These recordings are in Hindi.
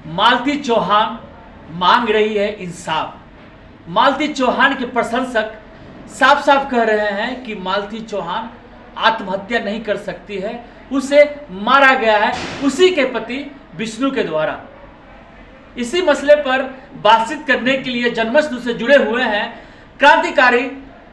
मालती चौहान मांग रही है इंसाफ। मालती चौहान के प्रशंसक साफ साफ कह रहे हैं कि मालती चौहान आत्महत्या नहीं कर सकती है, उसे मारा गया है उसी के पति विष्णु के द्वारा। इसी मसले पर बातचीत करने के लिए जन्मस्थल से जुड़े हुए हैं क्रांतिकारी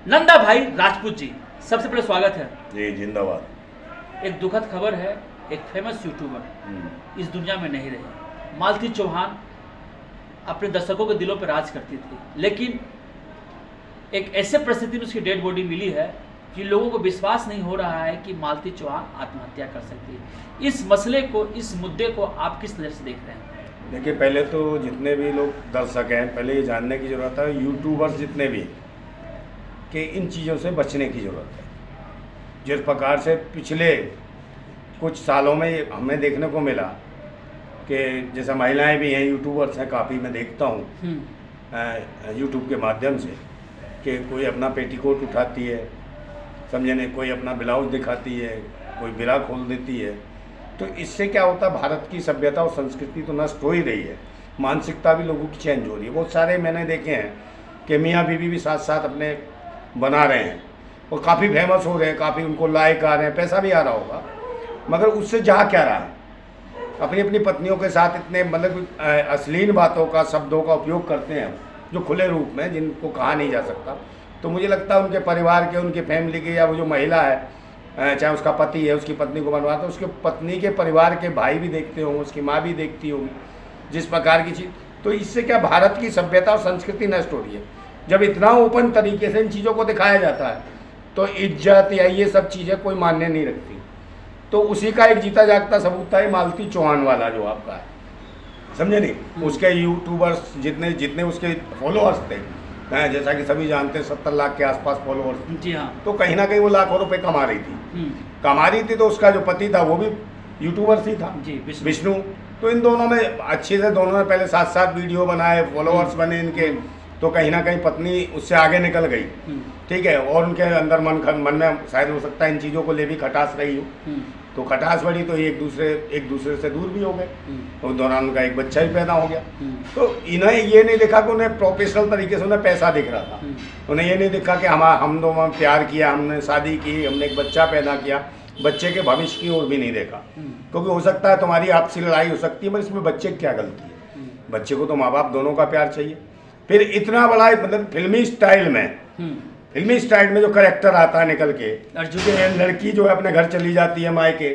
नंदा भाई राजपूत जी। सबसे पहले स्वागत है जी, जिंदाबाद। एक दुखद खबर है, एक फेमस यूट्यूबर इस दुनिया में नहीं रही। मालती चौहान अपने दर्शकों के दिलों पर राज करती थी, लेकिन एक ऐसे परिस्थिति में उसकी डेड बॉडी मिली है कि लोगों को विश्वास नहीं हो रहा है कि मालती चौहान आत्महत्या कर सकती है। इस मसले को, इस मुद्दे को आप किस नज़र से देख रहे हैं? देखिए, पहले तो जितने भी लोग दर्शक हैं, पहले ये जानने की ज़रूरत है, यूट्यूबर्स जितने भी, कि इन चीज़ों से बचने की ज़रूरत है। जिस प्रकार से पिछले कुछ सालों में हमें देखने को मिला कि जैसे महिलाएं भी हैं, यूट्यूबर्स हैं काफ़ी, मैं देखता हूँ यूट्यूब के माध्यम से, कि कोई अपना पेटीकोट उठाती है, समझे नहीं, कोई अपना ब्लाउज दिखाती है, कोई बिरा खोल देती है। तो इससे क्या होता है, भारत की सभ्यता और संस्कृति तो नष्ट हो ही रही है, मानसिकता भी लोगों की चेंज हो रही है। बहुत सारे मैंने देखे हैं कि मियाँ बीवी भी साथ साथ अपने बना रहे हैं और काफ़ी फेमस हो रहे हैं, काफ़ी उनको लाइक आ रहे हैं, पैसा भी आ रहा होगा, मगर उससे जा क्या रहा है? अपनी अपनी पत्नियों के साथ इतने मतलब अश्लील बातों का, शब्दों का उपयोग करते हैं जो खुले रूप में, जिनको कहा नहीं जा सकता। तो मुझे लगता है उनके परिवार के, उनके फैमिली के, या वो जो महिला है, चाहे उसका पति है, उसकी पत्नी को बनवाता है, उसके पत्नी के परिवार के भाई भी देखते होंगे, उसकी माँ भी देखती होगी, जिस प्रकार की चीज़। तो इससे क्या भारत की सभ्यता और संस्कृति नष्ट हो रही है। जब इतना ओपन तरीके से इन चीज़ों को दिखाया जाता है तो इज्जत या ये सब चीज़ें कोई मान्य नहीं रखती। तो उसी का एक जीता जागता सबूत था मालती चौहान वाला जो आपका है, समझे नहीं। उसके यूट्यूबर्स जितने उसके फॉलोअर्स थे, जैसा कि सभी जानते हैं 70 लाख के आसपास फॉलोअर्स। जी हाँ। तो कहीं ना कहीं वो लाखों रुपए कमा रही थी। तो उसका जो पति था वो भी यूट्यूबर ही था जी, विष्णु। तो इन दोनों में अच्छे से, दोनों ने पहले साथ साथ वीडियो बनाए, फॉलोअर्स बने इनके। तो कहीं ना कहीं पत्नी उससे आगे निकल गई, ठीक है, और उनके अंदर मन में शायद हो सकता है इन चीज़ों को ले भी खटास रही हो। तो खटास बढ़ी तो एक दूसरे से दूर भी हो गए। उस दौरान उनका एक बच्चा भी पैदा हो गया। तो इन्हें ये नहीं देखा कि उन्हें प्रोफेशनल तरीके से उन्हें पैसा दिख रहा था। उन्हें ये नहीं देखा कि हम दोनों प्यार किया, हमने शादी की, हमने एक बच्चा पैदा किया, बच्चे के भविष्य की ओर भी नहीं देखा। क्योंकि हो सकता है तुम्हारी आपसी लड़ाई हो सकती है, मगर इसमें बच्चे की क्या गलती है? बच्चे को तो माँ बाप दोनों का प्यार चाहिए। फिर इतना बड़ा मतलब फिल्मी स्टाइल में जो करेक्टर आता है निकल के, अर्जुन, लड़की जो है अपने घर चली जाती है मायके,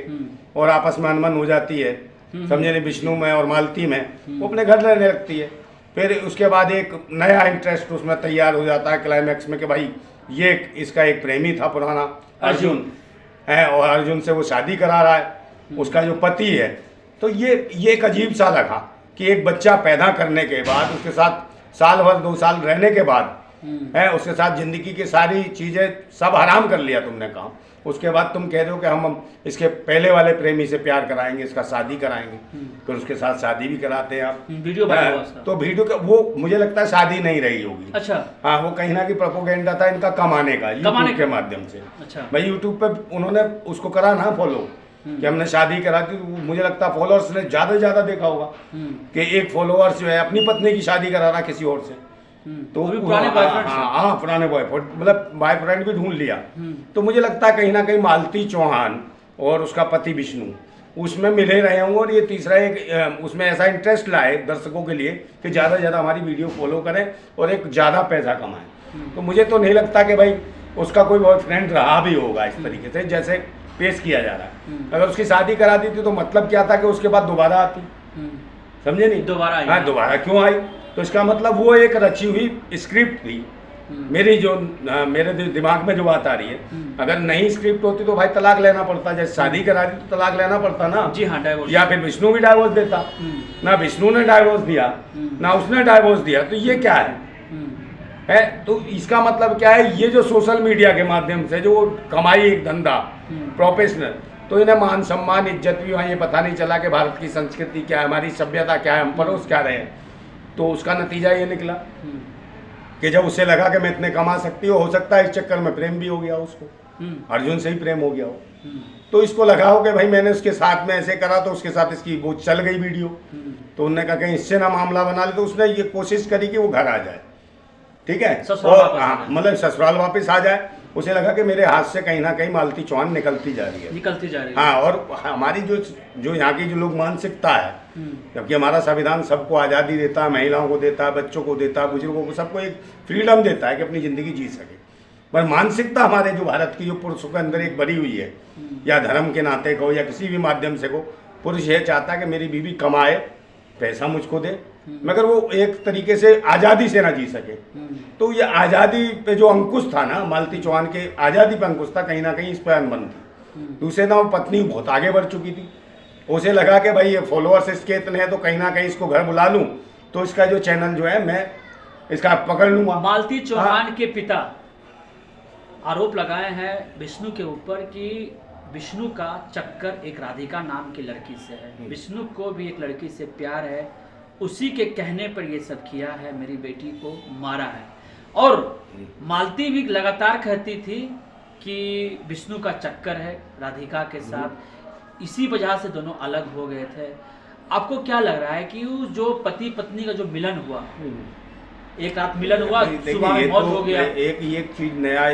और आपस में अनबन हो जाती है, समझे नहीं, विष्णु में और मालती में, वो अपने घर रहने लगती है। फिर उसके बाद एक नया इंटरेस्ट उसमें तैयार हो जाता है क्लाइमैक्स में कि भाई ये इसका एक प्रेमी था पुराना, अर्जुन है, और अर्जुन से वो शादी करा रहा है, उसका जो पति है। तो ये एक अजीब सा लगा कि एक बच्चा पैदा करने के बाद, उसके साथ साल भर 2 साल रहने के बाद है, उसके साथ जिंदगी की सारी चीज़ें सब हराम कर लिया तुमने काम। उसके बाद तुम कह रहे हो कि हम इसके पहले वाले प्रेमी से प्यार कराएंगे, इसका शादी कराएंगे। फिर उसके साथ शादी भी कराते हैं आप, वीडियो तो वीडियो का वो मुझे लगता है शादी नहीं रही होगी। अच्छा। हाँ, वो कहीं ना कहीं प्रोपोगेंडा था इनका कमाने का, यूट्यूब के माध्यम से। अच्छा। भाई यूट्यूब पे उन्होंने उसको करा ना फॉलो, कि हमने शादी करा दी। मुझे लगता है फॉलोअर्स ने ज़्यादा से ज़्यादा देखा होगा कि एक फॉलोअर्स जो है अपनी पत्नी की शादी करा रहा किसी और से। तो पुराने बॉयफ्रेंड, हाँ, पुराने बॉयफ्रेंड, मतलब बॉयफ्रेंड भी ढूंढ लिया। तो मुझे लगता है कहीं ना कहीं मालती चौहान और उसका पति विष्णु उसमें मिले रहे होंगे, और ये तीसरा एक उसमें ऐसा इंटरेस्ट लाए दर्शकों के लिए कि ज़्यादा से ज़्यादा हमारी वीडियो फॉलो करें और एक ज़्यादा पैसा कमाएं। तो मुझे तो नहीं लगता कि भाई उसका कोई बॉयफ्रेंड रहा भी होगा इस तरीके से जैसे पेश किया जा रहा है। अगर उसकी शादी करा दी थी तो मतलब क्या था कि उसके बाद दोबारा आती, समझे नहीं, दोबारा क्यों आई? तो इसका मतलब वो एक रची हुई स्क्रिप्ट थी। मेरे दिमाग में जो बात आ रही है, अगर नहीं स्क्रिप्ट होती तो भाई तलाक लेना पड़ता। जैसे शादी करा दी तो तलाक लेना पड़ता ना। जी हाँ, डाइवोर्स। या फिर विष्णु भी डाइवोर्स देता, ना विष्णु ने डाइवोर्स दिया ना उसने डाइवोर्स दिया। तो ये क्या है? तो इसका मतलब क्या है? ये जो सोशल मीडिया के माध्यम से जो कमाई, एक धंधा प्रोफेशनल, तो इन्हें मान सम्मान इज्जत भी वहाँ ये पता नहीं चला कि भारत की संस्कृति क्या है, हमारी सभ्यता क्या है, हम पड़ोस क्या रहे। तो उसका नतीजा ये निकला कि जब उसे लगा कि मैं इतने कमा सकती हूँ, हो सकता है इस चक्कर में प्रेम भी हो गया उसको, अर्जुन से ही प्रेम हो गया हो। तो इसको लगा हो कि भाई मैंने उसके साथ में ऐसे करा तो उसके साथ इसकी वो चल गई वीडियो, तो उन्होंने कहा कहीं इससे ना मामला बना ले, तो उसने ये कोशिश करी कि वो घर आ जाए, ठीक है, और हाँ मतलब ससुराल वापस आ जाए। उसे लगा कि मेरे हाथ से कहीं ना कहीं मालती चौहान निकलती जा रही है। हाँ, और हमारी जो यहाँ की जो लोग मानसिकता है, जबकि हमारा संविधान सबको आज़ादी देता है, महिलाओं को देता है, बच्चों को देता है, बुजुर्गों को, सबको एक फ्रीडम देता है कि अपनी ज़िंदगी जी सके, पर मानसिकता हमारे जो भारत की जो पुरुषों के अंदर एक बनी हुई है, या धर्म के नाते को या किसी भी माध्यम से को, पुरुष ये चाहता है कि मेरी बीवी कमाए, पैसा मुझको दे, मगर वो एक तरीके से आज़ादी से ना जी सके। तो ये आज़ादी पे जो अंकुश था ना, मालती चौहान के आज़ादी पे अंकुश था, कहीं ना कहीं इस पर अनबन थी। दूसरे ना वो पत्नी बहुत आगे बढ़ चुकी थी, उसे लगा कि भाई ये फॉलोअर्स इसके इतने हैं तो कहीं ना कहीं इसको घर बुला लूँ तो इसका जो चैनल जो है मैं इसका पकड़ लूँगा। मालती चौहान के पिता आरोप लगाए हैं विष्णु के ऊपर कि विष्णु का चक्कर एक राधिका नाम की लड़की से है, विष्णु को भी एक लड़की से प्यार है, उसी के कहने पर ये सब किया है, मेरी बेटी को मारा है। और मालती भी लगातार कहती थी कि विष्णु का चक्कर है राधिका के साथ, इसी वजह से दोनों अलग हो गए थे। आपको क्या लग रहा है कि वो जो पति पत्नी का जो मिलन हुआ, एक रात मिलन हुआ, सुबह मौत हो गया, एक चीज नया,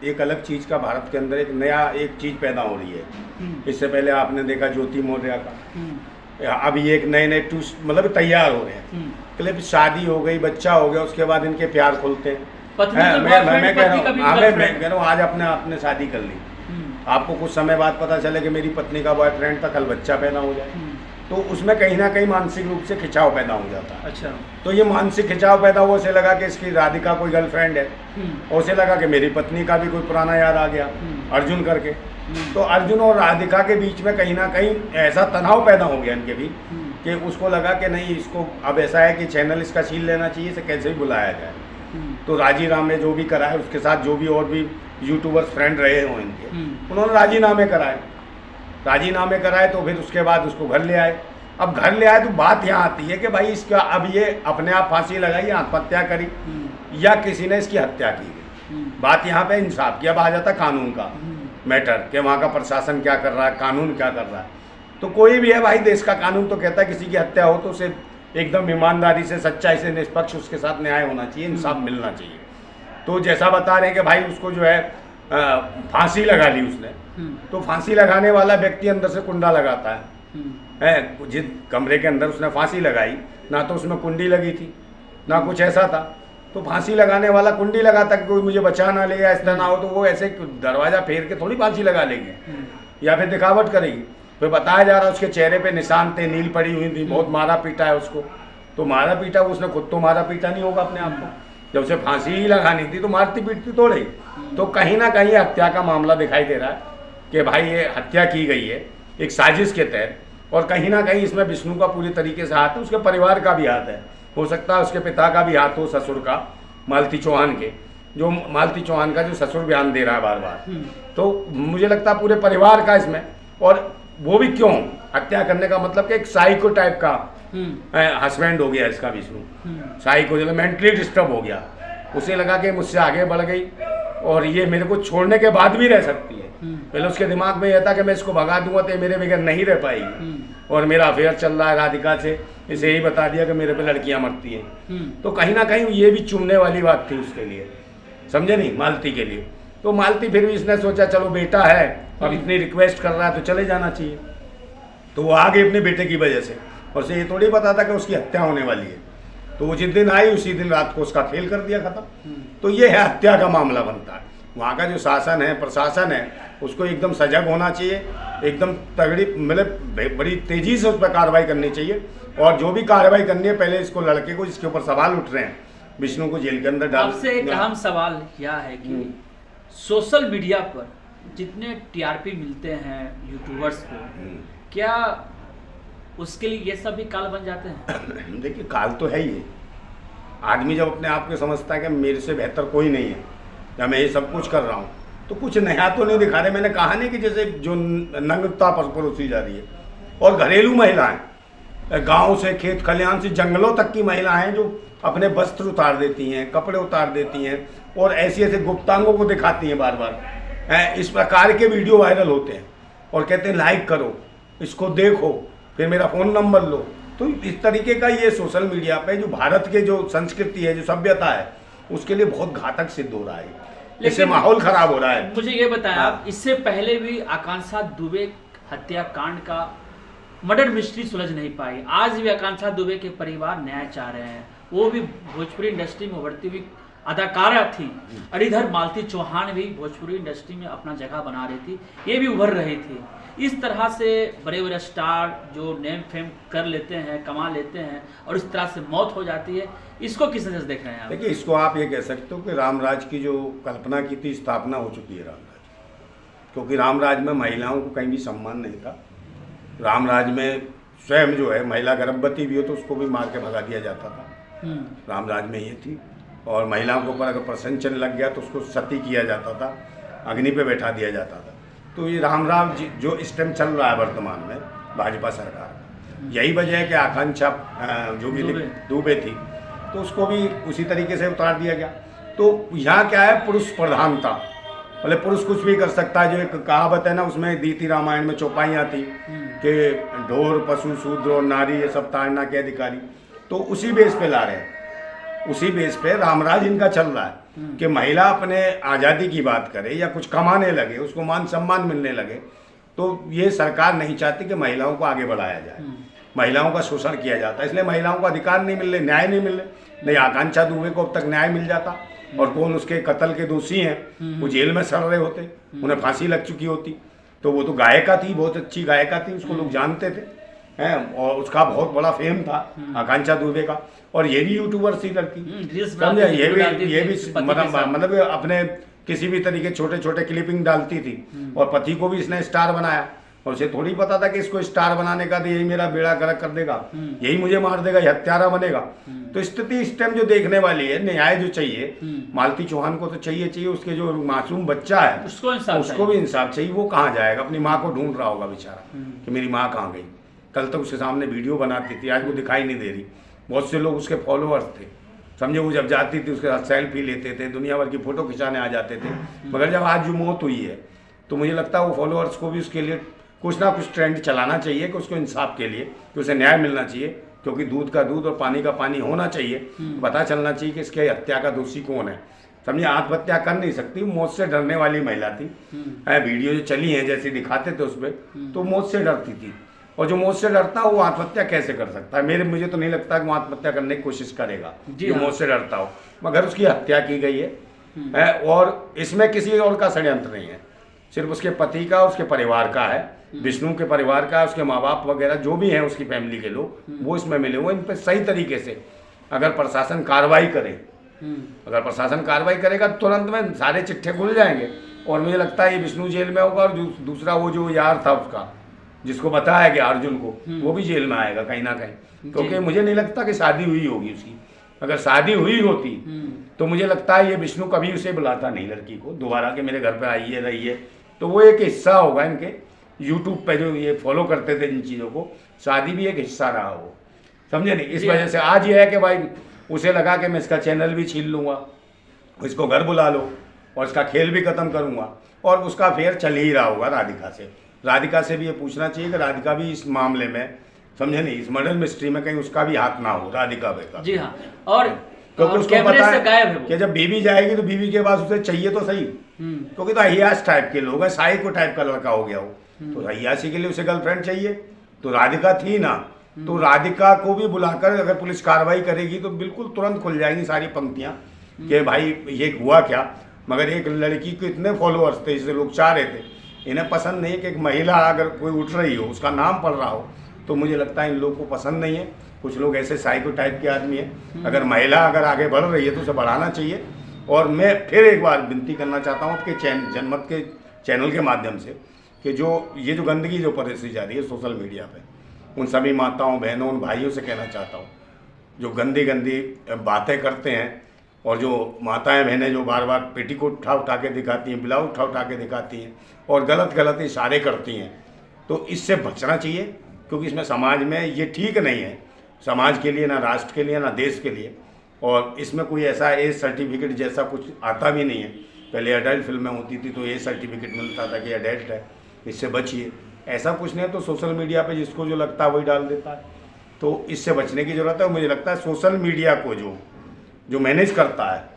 एक अलग चीज का भारत के अंदर एक नया एक चीज पैदा हो रही है। इससे पहले आपने देखा ज्योति मौर्य का, अब ये एक नए टूस्ट मतलब तैयार हो रहे हैं, क्लिप शादी हो गई, बच्चा हो गया, उसके बाद इनके प्यार खुलते हैं। मैं कह रहा हूँ आज आपने शादी कर ली, आपको कुछ समय बाद पता चले कि मेरी पत्नी का बॉयफ्रेंड था, कल बच्चा पैदा हो जाए, तो उसमें कहीं ना कहीं मानसिक रूप से खिंचाव पैदा हो जाता है। अच्छा, तो ये मानसिक खिंचाव पैदा हुआ, उसे लगा कि इसकी राधिका कोई गर्लफ्रेंड है, और उसे लगा कि मेरी पत्नी का भी कोई पुराना यार आ गया अर्जुन करके, तो अर्जुन और राधिका के बीच में कहीं ना कहीं ऐसा तनाव पैदा हो गया इनके बीच कि उसको लगा कि नहीं, इसको अब ऐसा है कि चैनल इसका छीन लेना चाहिए, इसे कैसे भी बुलाया जाए। तो राजीनामे जो भी कराए, उसके साथ जो भी और भी यूट्यूबर्स फ्रेंड रहे हों इनके, उन्होंने राजीनामे कराए, तो फिर उसके बाद उसको घर ले आए। अब घर ले आए तो बात यहाँ आती है कि भाई इसका अब ये अपने आप फांसी लगाई, आत्महत्या करी, या किसी ने इसकी हत्या की गई। बात यहाँ पे इंसाफ की अब आ जाता कानून का मैटर, कि वहाँ का प्रशासन क्या कर रहा है, कानून क्या कर रहा है। तो कोई भी है भाई, देश का कानून तो कहता है किसी की हत्या हो तो उसे एकदम ईमानदारी से, सच्चाई से, निष्पक्ष उसके साथ न्याय होना चाहिए, इंसाफ मिलना चाहिए। तो जैसा बता रहे हैं कि भाई उसको जो है फांसी लगा ली उसने, तो फांसी लगाने वाला व्यक्ति अंदर से कुंडा लगाता है, जिस कमरे के अंदर उसने फांसी लगाई, ना तो उसमें कुंडी लगी थी ना कुछ ऐसा था, तो फांसी लगाने वाला कुंडी लगाता कि कोई मुझे बचा ना ले या इस तरह ना हो, तो वो ऐसे दरवाजा फेर के थोड़ी फांसी लगा लेगी या फिर दिखावट करेगी। फिर बताया जा रहा है उसके चेहरे पे निशान थे, नील पड़ी हुई थी, बहुत मारा पीटा है उसको, तो मारा पीटा उसने खुद तो मारा पीटा नहीं होगा अपने आप को, जब उसे फांसी ही लगानी थी तो मारती पीटती थोड़ी। तो कहीं ना कहीं हत्या का मामला दिखाई दे रहा है कि भाई ये हत्या की गई है एक साजिश के तहत, और कहीं ना कहीं इसमें विष्णु का पूरी तरीके से हाथ है, उसके परिवार का भी हाथ है, हो सकता है उसके पिता का भी हाथ हो, ससुर का, मालती चौहान के, जो मालती चौहान का जो ससुर बयान दे रहा है बार बार, तो मुझे लगता है पूरे परिवार का इसमें। और वो भी क्यों, हत्या करने का मतलब कि एक साइको टाइप का हस्बैंड हो गया इसका विष्णु, साइको जो मेंटली डिस्टर्ब हो गया, उसे लगा कि मुझसे आगे बढ़ गई और ये मेरे को छोड़ने के बाद भी रह सकती है। पहले उसके दिमाग में यह था कि मैं इसको भगा दूंगा तो ये मेरे बगैर नहीं रह पाएगी, और मेरा अफेयर चल रहा है राधिका से, इसे यही बता दिया कि मेरे पे लड़कियां मरती हैं। तो कहीं ना कहीं ये भी चुनने वाली बात थी उसके लिए, समझे नहीं, मालती के लिए। तो मालती फिर भी इसने सोचा चलो बेटा है, अब इतनी रिक्वेस्ट कर रहा है तो चले जाना चाहिए, तो वो आ गई अपने बेटे की वजह से, और उसे ये थोड़ी पता था कि उसकी हत्या होने वाली है। तो वो जिस दिन आई उसी दिन रात को उसका खेल कर दिया खत्म। तो ये है हत्या का मामला बनता है। वहाँ का जो शासन है, प्रशासन है, उसको एकदम सजग होना चाहिए, एकदम तगड़ी मतलब बड़ी तेजी से उस पर कार्रवाई करनी चाहिए, और जो भी कार्रवाई करनी है पहले इसको लड़के को जिसके ऊपर सवाल उठ रहे हैं विष्णु को जेल के अंदर डाल। आपसे एक अहम सवाल यह है कि सोशल मीडिया पर जितने टीआरपी मिलते हैं यूट्यूबर्स को, क्या उसके लिए ये सब भी काल बन जाते हैं? देखिए काल तो है ही, आदमी जब अपने आप को समझता है कि मेरे से बेहतर कोई नहीं है या मैं ये सब कुछ कर रहा हूँ, तो कुछ नया तो नहीं दिखा रहे। मैंने कहा नहीं कि जैसे जो नंगता पर परोसी जा रही है, और घरेलू महिलाएं, गांव से खेत खलिहान से जंगलों तक की महिलाएं जो अपने वस्त्र उतार देती हैं, कपड़े उतार देती हैं, और ऐसी ऐसे गुप्तांगों को दिखाती हैं बार बार, इस प्रकार के वीडियो वायरल होते हैं और कहते हैं लाइक करो, इसको देखो, फिर मेरा फ़ोन नंबर लो। तो इस तरीके का ये सोशल मीडिया पे जो भारत के जो संस्कृति है, जो सभ्यता है, उसके लिए बहुत घातक सिद्ध हो रहा है। इससे माहौल खराब हो रहा है। मुझे ये बताया आप, इससे पहले भी आकांक्षा दुबे हत्याकांड का मर्डर मिस्ट्री सुलझ नहीं पाई। आज भी आकांक्षा दुबे के परिवार न्याय चाह रहे हैं। वो भी भोजपुरी इंडस्ट्री में उभरती हुई अदाकारा थी, और इधर मालती चौहान भी भोजपुरी इंडस्ट्री में अपना जगह बना रही थी, ये भी उभर रही थी। इस तरह से बड़े बड़े स्टार जो नेम फेम कर लेते हैं, कमा लेते हैं, और इस तरह से मौत हो जाती है, इसको किस नजर से देख रहे हैं आप? देखिए, इसको आप ये कह सकते हो कि रामराज की जो कल्पना की थी, स्थापना हो चुकी है रामराज। क्योंकि रामराज में महिलाओं को कहीं भी सम्मान नहीं था। रामराज में स्वयं जो है महिला गर्भवती भी हो तो उसको भी मार के भगा दिया जाता था। रामराज में ये थी। और महिलाओं के ऊपर अगर प्रसंचन लग गया तो उसको सती किया जाता था, अग्नि पे बैठा दिया जाता था। तो ये रामराज जो इस टाइम चल रहा है वर्तमान में भाजपा सरकार का, यही वजह है कि आकांक्षा जो भी दुबे थी तो उसको भी उसी तरीके से उतार दिया गया। तो यहाँ क्या है, पुरुष प्रधानता, मतलब पुरुष कुछ भी कर सकता है। जो एक कहावत है ना, उसमें दी थी रामायण में चौपाइयाँ थी कि ढोर पशु शूद्र और नारी ये सब ताड़ना के अधिकारी। तो उसी बेस पे ला रहे हैं, उसी बेस पे रामराज इनका चल रहा है कि महिला अपने आज़ादी की बात करे या कुछ कमाने लगे, उसको मान सम्मान मिलने लगे। तो ये सरकार नहीं चाहती कि महिलाओं को आगे बढ़ाया जाए। महिलाओं का शोषण किया जाता है, इसलिए महिलाओं को अधिकार नहीं मिल रहे, न्याय नहीं मिल रहे। नहीं आकांक्षा दुबे को अब तक न्याय मिल जाता, और कौन उसके कत्ल के दोषी हैं वो जेल में सड़ रहे होते, उन्हें फांसी लग चुकी होती। तो वो तो गायिका थी, बहुत अच्छी गायिका थी, उसको लोग जानते थे हैं, और उसका बहुत बड़ा फेम था आकांक्षा दुबे का। और ये भी यूट्यूबर थी लड़की, समझे, ये भी मतलब अपने किसी भी तरीके छोटे छोटे क्लिपिंग डालती थी, और पति को भी इसने स्टार बनाया। और उसे थोड़ी पता था कि इसको स्टार बनाने का तो यही मेरा बेड़ा गर्क कर देगा, यही मुझे मार देगा, ये हत्यारा बनेगा। तो स्थिति इस टाइम जो देखने वाली है, न्याय जो चाहिए मालती चौहान को तो चाहिए, उसके जो मासूम बच्चा है उसको भी इंसाफ चाहिए। वो कहाँ जाएगा, अपनी माँ को ढूंढ रहा होगा बेचारा कि मेरी माँ कहाँ गई। कल तक उसके सामने वीडियो बनाती थी, आज वो दिखाई नहीं दे रही। बहुत से लोग उसके फॉलोअर्स थे, समझे, वो जब जाती थी उसके साथ सेल्फी लेते थे, दुनिया भर की फोटो खिंचाने आ जाते थे। मगर जब आज जो मौत हुई है तो मुझे लगता है वो फॉलोअर्स को भी उसके लिए कुछ ना कुछ ट्रेंड चलाना चाहिए कि उसको इंसाफ के लिए कि उसे न्याय मिलना चाहिए। क्योंकि दूध का दूध और पानी का पानी होना चाहिए, पता चलना चाहिए कि इसके हत्या का दोषी कौन है। समझे, आत्महत्या कर नहीं सकती, मौत से डरने वाली महिला थी। वीडियो जो चली है जैसे दिखाते थे उसमें, तो मौत से डरती थी। और जो मौत से डरता है वो आत्महत्या कैसे कर सकता है? मुझे तो नहीं लगता कि वो आत्महत्या करने की कोशिश करेगा जो मौत से डरता हो। मगर उसकी हत्या की गई है, और इसमें किसी और का षड्यंत्र नहीं है, सिर्फ उसके पति का, उसके परिवार का है, विष्णु के परिवार का, उसके माँ बाप वगैरह जो भी हैं उसकी फैमिली के लोग, वो इसमें मिले हुए। इन पर सही तरीके से अगर प्रशासन कार्रवाई करे, अगर प्रशासन कार्रवाई करेगा तो तुरंत में सारे चिट्ठे खुल जाएंगे। और मुझे लगता है ये विष्णु जेल में होगा, और दूसरा वो जो यार था उसका, जिसको बताया गया अर्जुन को, वो भी जेल में आएगा कहीं ना कहीं। क्योंकि मुझे नहीं लगता कि शादी हुई होगी उसकी। अगर शादी हुई होती तो मुझे लगता है ये विष्णु कभी उसे बुलाता नहीं लड़की को दोबारा कि मेरे घर पे आइए रहिए। तो वो एक हिस्सा होगा इनके यूट्यूब पे जो ये फॉलो करते थे इन चीज़ों को, शादी भी एक हिस्सा रहा हो, समझे नहीं। इस वजह से आज ये है कि भाई उसे लगा कि मैं इसका चैनल भी छीन लूँगा, इसको घर बुला लो और इसका खेल भी ख़त्म करूँगा। और उसका फेयर चल ही रहा होगा राधिका से। राधिका से भी ये पूछना चाहिए कि राधिका भी इस मामले में, समझे नहीं, इस मर्डर मिस्ट्री में कहीं उसका भी हाथ ना हो, राधिका बेटा। जी हाँ। और क्योंकि उसको पता है कि जब बीवी जाएगी तो बीवी के पास उसे चाहिए तो सही, क्योंकि तो अय्याश टाइप के लोग हैं, साइको टाइप का लड़का हो गया वो, तो अय्याशी के लिए उसे गर्लफ्रेंड चाहिए। तो राधिका थी ना, तो राधिका को भी बुलाकर अगर पुलिस कार्रवाई करेगी तो बिल्कुल तुरंत खुल जाएंगी सारी पंक्तियां कि भाई ये हुआ क्या। मगर एक लड़की को इतने फॉलोअर्स थे, इससे लोग चाह रहे थे, इन्हें पसंद नहीं है कि एक महिला अगर कोई उठ रही हो, उसका नाम पढ़ रहा हो, तो मुझे लगता है इन लोगों को पसंद नहीं है। कुछ लोग ऐसे साइको टाइप के आदमी हैं, अगर महिला अगर आगे बढ़ रही है तो उसे बढ़ाना चाहिए। और मैं फिर एक बार विनती करना चाहता हूँ आपके जनमत के चैनल के माध्यम से कि ये जो गंदगी जो परोसी जा रही है सोशल मीडिया पे, उन सभी माताओं बहनों उन भाइयों से कहना चाहता हूँ जो गंदी गंदी बातें करते हैं, और जो माताएं बहनें जो बार बार पेटीकोट उठा के दिखाती हैं, ब्लाउज उठा के दिखाती हैं और गलत इशारे करती हैं, तो इससे बचना चाहिए। क्योंकि इसमें समाज में ये ठीक नहीं है, समाज के लिए, ना राष्ट्र के लिए, ना देश के लिए। और इसमें कोई ऐसा एज सर्टिफिकेट जैसा कुछ आता भी नहीं है पहले अडल्ट फिल्में होती थी तो ये सर्टिफिकेट मिलता था कि अडल्ट है, इससे बचिए। ऐसा कुछ नहीं है तो सोशल मीडिया पे जिसको जो लगता है वही डाल देता है, तो इससे बचने की ज़रूरत है। मुझे लगता है सोशल मीडिया को जो मैनेज करता है,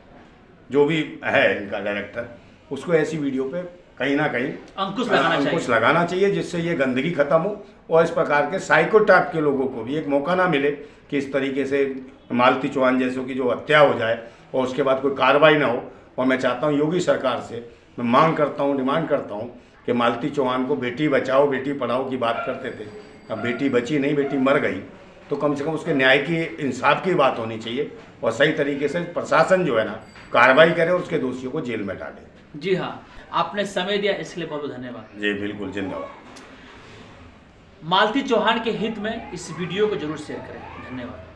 जो भी है इनका डायरेक्टर, उसको ऐसी वीडियो पे कहीं ना कहीं अंकुश लगाना चाहिए जिससे ये गंदगी खत्म हो और इस प्रकार के साइको टाइप के लोगों को भी एक मौका ना मिले कि इस तरीके से मालती चौहान जैसों की जो हत्या हो जाए और उसके बाद कोई कार्रवाई ना हो। और मैं चाहता हूँ योगी सरकार से मैं मांग करता हूँ, डिमांड करता हूँ कि मालती चौहान को बेटी बचाओ बेटी पढ़ाओ की बात करते थे, अब बेटी बची नहीं, बेटी मर गई, तो कम से कम उसके न्याय की, इंसाफ की बात होनी चाहिए और सही तरीके से प्रशासन जो है ना कार्रवाई करे और उसके दोषियों को जेल में डाले। जी हाँ, आपने समय दिया इसके लिए बहुत बहुत धन्यवाद। जी बिल्कुल, जिंदाबाद। मालती चौहान के हित में इस वीडियो को जरूर शेयर करें। धन्यवाद।